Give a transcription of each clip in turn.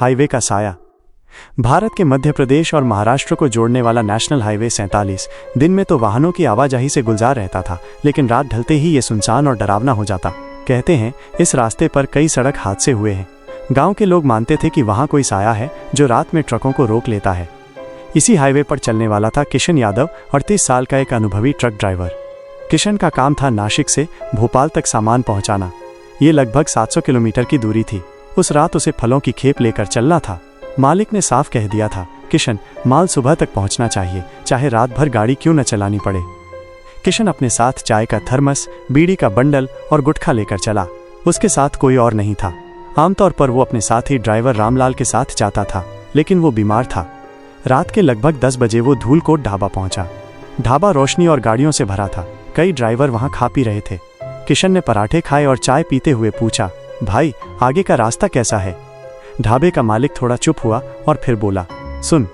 Highway का साया। भारत के मध्य प्रदेश और महाराष्ट्र को जोड़ने वाला नेशनल हाईवे 47 दिन में तो वाहनों की आवाजाही से गुलजार रहता था, लेकिन रात ढलते ही ये सुनसान और डरावना हो जाता। कहते हैं इस रास्ते पर कई सड़क हादसे हुए हैं। गांव के लोग मानते थे कि वहां कोई साया है जो रात में ट्रकों को रोक लेता है। इसी हाईवे पर चलने वाला था किशन यादव, 38 साल का एक अनुभवी ट्रक ड्राइवर। किशन का काम था नासिक से भोपाल तक सामान पहुंचाना। ये लगभग 700 किलोमीटर की दूरी थी। उस रात उसे फलों की खेप लेकर चलना था। मालिक ने साफ कह दिया था, किशन, माल सुबह तक पहुंचना चाहिए, चाहे रात भर गाड़ी क्यों न चलानी पड़े। किशन अपने साथ चाय का थर्मस, बीड़ी का बंडल और गुटखा लेकर चला। उसके साथ कोई और नहीं था। आमतौर पर वो अपने साथी ड्राइवर रामलाल के साथ जाता था, लेकिन वो बीमार था। रात के लगभग 10 बजे वो धूलकोट ढाबा पहुंचा। ढाबा रोशनी और गाड़ियों से भरा था। कई ड्राइवर वहां खा पी रहे थे। किशन ने पराठे खाए और चाय पीते हुए पूछा, भाई, आगे का रास्ता कैसा है? ढाबे का मालिक थोड़ा चुप हुआ और फिर बोला, सुन,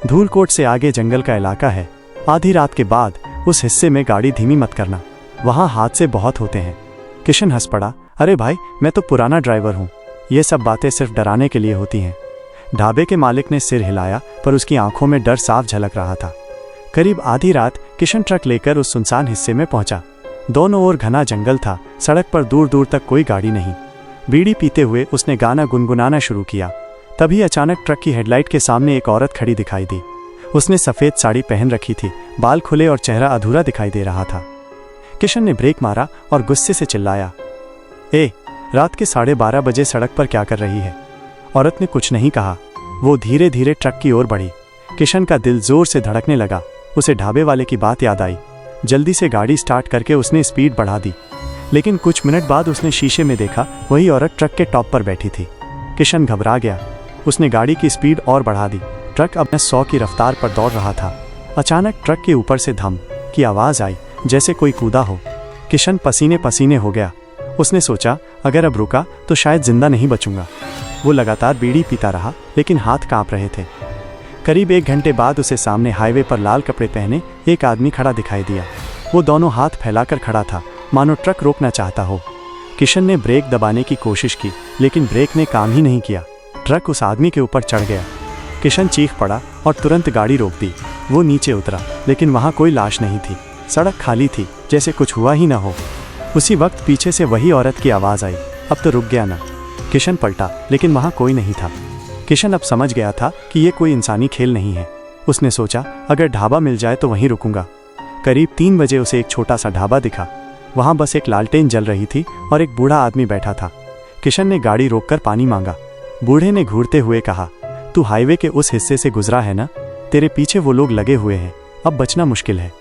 धूलकोट से आगे जंगल का इलाका है। आधी रात के बाद उस हिस्से में गाड़ी धीमी मत करना, वहां हादसे बहुत होते हैं। किशन हंस पड़ा, अरे भाई, मैं तो पुराना ड्राइवर हूँ, ये सब बातें सिर्फ डराने के लिए होती हैं। ढाबे के मालिक ने सिर हिलाया, पर उसकी आंखों में डर साफ झलक रहा था। करीब आधी रात किशन ट्रक लेकर उस सुनसान हिस्से में पहुंचा। दोनों ओर घना जंगल था। सड़क पर दूर दूर तक कोई गाड़ी नहीं। बीड़ी पीते हुए उसने गाना गुनगुनाना शुरू किया। तभी अचानक ट्रक की हेडलाइट के सामने एक औरत खड़ी दिखाई दी। उसने सफ़ेद साड़ी पहन रखी थी, बाल खुले और चेहरा अधूरा दिखाई दे रहा था। किशन ने ब्रेक मारा और गुस्से से चिल्लाया, ए, रात के 12:30 बजे सड़क पर क्या कर रही है? औरत ने कुछ नहीं कहा। वो धीरे धीरे ट्रक की ओर बढ़ी। किशन का दिल जोर से धड़कने लगा। उसे ढाबे वाले की बात याद आई। जल्दी से गाड़ी स्टार्ट करके उसने स्पीड बढ़ा दी, लेकिन कुछ मिनट बाद उसने शीशे में देखा, वही औरत ट्रक के टॉप पर बैठी थी। किशन घबरा गया। उसने गाड़ी की स्पीड और बढ़ा दी। ट्रक अब 100 की रफ्तार पर दौड़ रहा था। अचानक ट्रक के ऊपर से धम की आवाज़ आई, जैसे कोई कूदा हो। किशन पसीने पसीने हो गया। उसने सोचा, अगर अब रुका तो शायद जिंदा नहीं बचूंगा। वो लगातार बीड़ी पीता रहा, लेकिन हाथ कांप रहे थे। करीब 1 घंटे बाद उसे सामने हाईवे पर लाल कपड़े पहने एक आदमी खड़ा दिखाई दिया। वो दोनों हाथ फैलाकर खड़ा था, मानो ट्रक रोकना चाहता हो। किशन ने ब्रेक दबाने की कोशिश की, लेकिन ब्रेक ने काम ही नहीं किया। ट्रक उस आदमी के ऊपर चढ़ गया। किशन चीख पड़ा और तुरंत गाड़ी रोक दी। वो नीचे उतरा, लेकिन वहाँ कोई लाश नहीं थी। सड़क खाली थी, जैसे कुछ हुआ ही ना हो। उसी वक्त पीछे से वही औरत की आवाज़ आई, अब तो रुक गया ना। किशन पलटा, लेकिन वहाँ कोई नहीं था। किशन अब समझ गया था कि ये कोई इंसानी खेल नहीं है। उसने सोचा, अगर ढाबा मिल जाए तो वहीं रुकूंगा। करीब 3 बजे उसे एक छोटा सा ढाबा दिखा। वहाँ बस एक लालटेन जल रही थी और एक बूढ़ा आदमी बैठा था। किशन ने गाड़ी रोककर पानी मांगा। बूढ़े ने घूरते हुए कहा, तू हाईवे के उस हिस्से से गुजरा है ना? तेरे पीछे वो लोग लगे हुए हैं, अब बचना मुश्किल है।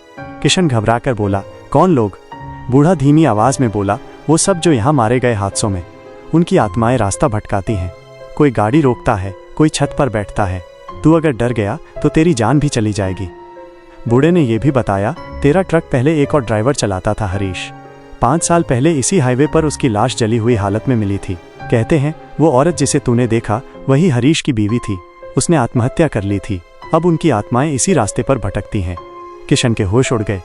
किशन घबराकर बोला, कौन लोग? बूढ़ा धीमी आवाज़ में बोला, वो सब जो यहाँ मारे गए हादसों में। उनकी आत्माएं रास्ता भटकाती हैं। कोई गाड़ी रोकता है, कोई छत पर बैठता है। तू अगर डर गया तो तेरी जान भी चली जाएगी। बूढ़े ने यह भी बताया, तेरा ट्रक पहले एक और ड्राइवर चलाता था, हरीश। 5 साल पहले इसी हाईवे पर उसकी लाश जली हुई हालत में मिली थी। कहते हैं वो औरत जिसे तूने देखा वही हरीश की बीवी थी। उसने आत्महत्या कर ली थी। अब उनकी आत्माएं इसी रास्ते पर भटकती हैं। किशन के होश उड़ गए।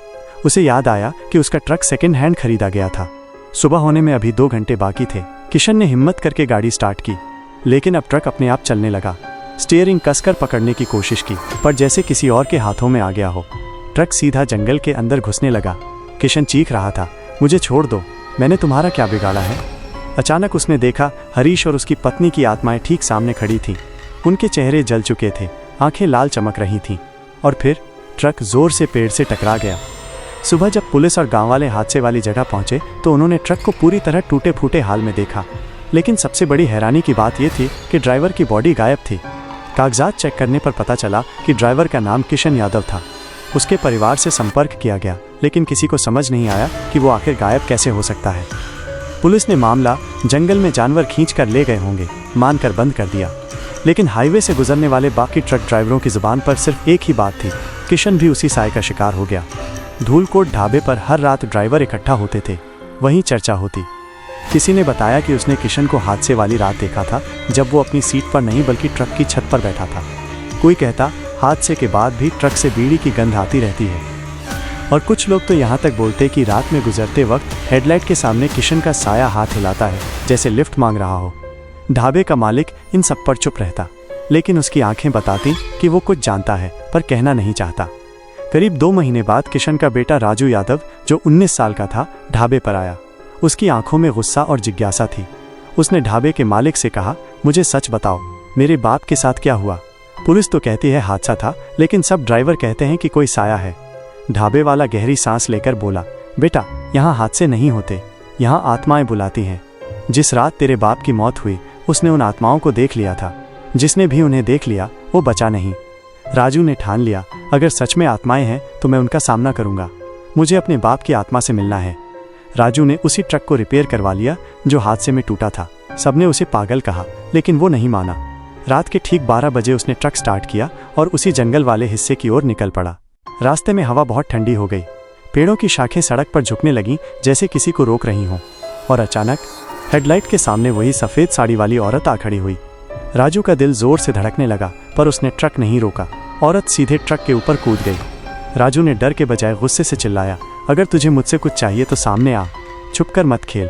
उसे याद आया कि उसका ट्रक सेकंड हैंड खरीदा गया था। सुबह होने में अभी 2 घंटे बाकी थे। किशन ने हिम्मत करके गाड़ी स्टार्ट की, लेकिन अब ट्रक अपने आप चलने लगा। स्टीयरिंग कसकर पकड़ने की कोशिश की, पर जैसे किसी और के हाथों में आ गया हो। ट्रक सीधा जंगल के अंदर घुसने लगा। किशन चीख रहा था, मुझे छोड़ दो, मैंने तुम्हारा क्या बिगाड़ा है? अचानक उसने देखा, हरीश और उसकी पत्नी की आत्माएं ठीक सामने खड़ी थीं। उनके चेहरे जल चुके थे, आंखें लाल चमक रही थीं। और फिर ट्रक जोर से पेड़ से टकरा गया। सुबह जब पुलिस और गांव वाले हादसे वाली जगह पहुंचे तो उन्होंने ट्रक को पूरी तरह टूटे फूटे हाल में देखा। लेकिन सबसे बड़ी हैरानी की बात यह थी कि ड्राइवर की बॉडी गायब थी। कागजात चेक करने पर पता चला कि ड्राइवर का नाम किशन यादव था। उसके परिवार से संपर्क किया गया, लेकिन किसी को समझ नहीं आया कि वो आखिर गायब कैसे हो सकता है। पुलिस ने मामला जंगल में जानवर खींच कर ले गए होंगे मानकर बंद कर दिया। लेकिन हाईवे से गुजरने वाले बाकी ट्रक ड्राइवरों की जुबान पर सिर्फ एक ही बात थी, किशन भी उसी साय का शिकार हो गया। धूलकोट ढाबे पर हर रात ड्राइवर इकट्ठा होते थे, वहीं चर्चा होती। किसी ने बताया कि उसने किशन को हादसे वाली रात देखा था, जब वो अपनी सीट पर नहीं बल्कि ट्रक की छत पर बैठा था। कोई कहता हादसे के बाद भी ट्रक से बीड़ी की गंध आती रहती है। और कुछ लोग तो यहाँ तक बोलते कि रात में गुजरते वक्त हेडलाइट के सामने किशन का साया हाथ हिलाता है, जैसे लिफ्ट मांग रहा हो। ढाबे का मालिक इन सब पर चुप रहता, लेकिन उसकी आंखें बताती कि वो कुछ जानता है पर कहना नहीं चाहता। करीब 2 महीने बाद किशन का बेटा राजू यादव, जो 19 साल का था, ढाबे पर आया। उसकी आंखों में गुस्सा और जिज्ञासा थी। उसने ढाबे के मालिक से कहा, मुझे सच बताओ, मेरे बाप के साथ क्या हुआ? पुलिस तो कहती है हादसा था, लेकिन सब ड्राइवर कहते हैं कि कोई साया है। ढाबे वाला गहरी सांस लेकर बोला, बेटा, यहाँ हादसे नहीं होते, यहाँ आत्माएं बुलाती हैं। जिस रात तेरे बाप की मौत हुई, उसने उन आत्माओं को देख लिया था। जिसने भी उन्हें देख लिया वो बचा नहीं। राजू ने ठान लिया, अगर सच में आत्माएं हैं तो मैं उनका सामना करूंगा। मुझे अपने बाप की आत्मा से मिलना है। राजू ने उसी ट्रक को रिपेयर करवा लिया जो हादसे में टूटा था। सबने उसे पागल कहा, लेकिन वो नहीं माना। रात के ठीक 12 बजे उसने ट्रक स्टार्ट किया और उसी जंगल वाले हिस्से की ओर निकल पड़ा। रास्ते में हवा बहुत ठंडी हो गई। पेड़ों की शाखें सड़क पर झुकने लगीं जैसे किसी को रोक रही हों। और अचानक हेडलाइट के सामने वही सफ़ेद साड़ी वाली औरत आ खड़ी हुई। राजू का दिल जोर से धड़कने लगा, पर उसने ट्रक नहीं रोका। औरत सीधे ट्रक के ऊपर कूद गई। राजू ने डर के बजाय गुस्से से चिल्लाया, अगर तुझे मुझसे कुछ चाहिए तो सामने आ, छुपकर मत खेल।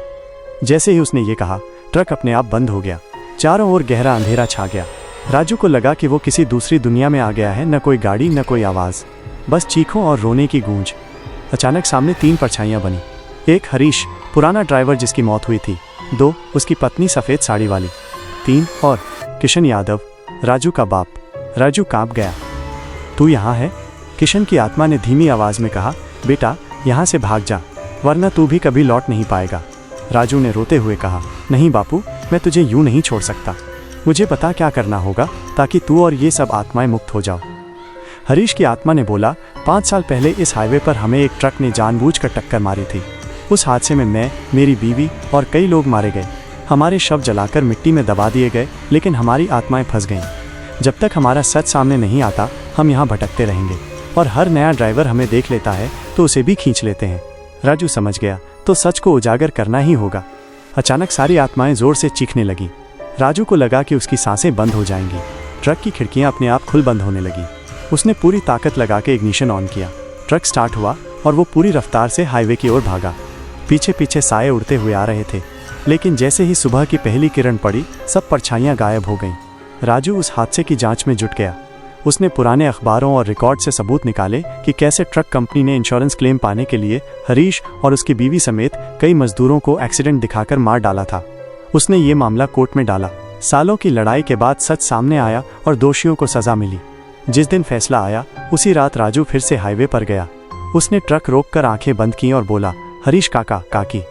जैसे ही उसने ये कहा, ट्रक अपने आप बंद हो गया। चारों ओर गहरा अंधेरा छा गया। राजू को लगा कि वो किसी दूसरी दुनिया में आ गया है। न कोई गाड़ी, न कोई आवाज़, बस चीखों और रोने की गूंज। अचानक सामने 3 परछाइयाँ बनी। 1 हरीश, पुराना ड्राइवर जिसकी मौत हुई थी। 2 उसकी पत्नी सफ़ेद साड़ी वाली। 3 और किशन यादव, राजू का बाप। राजू कांप गया। तू यहाँ है? किशन की आत्मा ने धीमी आवाज़ में कहा, बेटा, यहाँ से भाग जा, वरना तू भी कभी लौट नहीं पाएगा। राजू ने रोते हुए कहा, नहीं बापू, मैं तुझे यूं नहीं छोड़ सकता। मुझे पता क्या करना होगा ताकि तू और ये सब आत्माएं मुक्त हो जाओ। हरीश की आत्मा ने बोला, 5 साल पहले इस हाईवे पर हमें एक ट्रक ने जानबूझकर टक्कर मारी थी। उस हादसे में मैं, मेरी बीवी और कई लोग मारे गए। हमारे शव जलाकर मिट्टी में दबा दिए गए, लेकिन हमारी आत्माएं फंस गईं। जब तक हमारा सच सामने नहीं आता, हम यहाँ भटकते रहेंगे और हर नया ड्राइवर हमें देख लेता है तो उसे भी खींच लेते हैं। राजू समझ गया, तो सच को उजागर करना ही होगा। अचानक सारी आत्माएं जोर से चीखने लगीं। राजू को लगा कि उसकी सांसें बंद हो जाएंगी। ट्रक की खिड़कियां अपने आप खुल बंद होने लगी। उसने पूरी ताकत लगा के इग्निशन ऑन किया। ट्रक स्टार्ट हुआ और वो पूरी रफ्तार से हाईवे की ओर भागा। पीछे पीछे साए उड़ते हुए आ रहे थे, लेकिन जैसे ही सुबह की पहली किरण पड़ी, सब परछाइयां गायब हो गईं। राजू उस हादसे की जांच में जुट गया। उसने पुराने अखबारों और रिकॉर्ड से सबूत निकाले कि कैसे ट्रक कंपनी ने इंश्योरेंस क्लेम पाने के लिए हरीश और उसकी बीवी समेत कई मजदूरों को एक्सीडेंट दिखाकर मार डाला था। उसने ये मामला कोर्ट में डाला। सालों की लड़ाई के बाद सच सामने आया और दोषियों को सजा मिली। जिस दिन फैसला आया, उसी रात राजू फिर से हाईवे पर गया। उसने ट्रक रोककर आंखें बंद की और बोला, हरीश काका, काकी,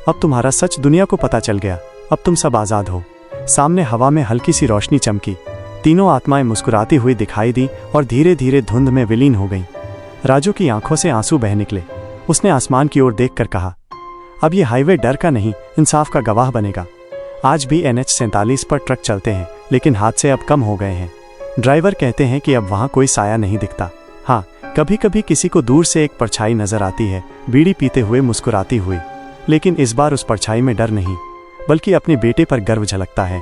अब तुम्हारा सच दुनिया को पता चल गया। अब तुम सब आज़ाद हो। सामने हवा में हल्की सी रोशनी चमकी। तीनों आत्माएं मुस्कुराती हुई दिखाई दी और धीरे धीरे धुंध में विलीन हो गईं। राजू की आंखों से आंसू बह निकले। उसने आसमान की ओर देखकर कहा, अब ये हाईवे डर का नहीं, इंसाफ का गवाह बनेगा। आज भी NH 47 पर ट्रक चलते हैं, लेकिन हादसे अब कम हो गए हैं। ड्राइवर कहते हैं कि अब वहाँ कोई साया नहीं दिखता। हाँ, कभी कभी किसी को दूर से एक परछाई नजर आती है, बीड़ी पीते हुए मुस्कुराती हुई। लेकिन इस बार उस परछाई में डर नहीं, बल्कि अपने बेटे पर गर्व झलकता है।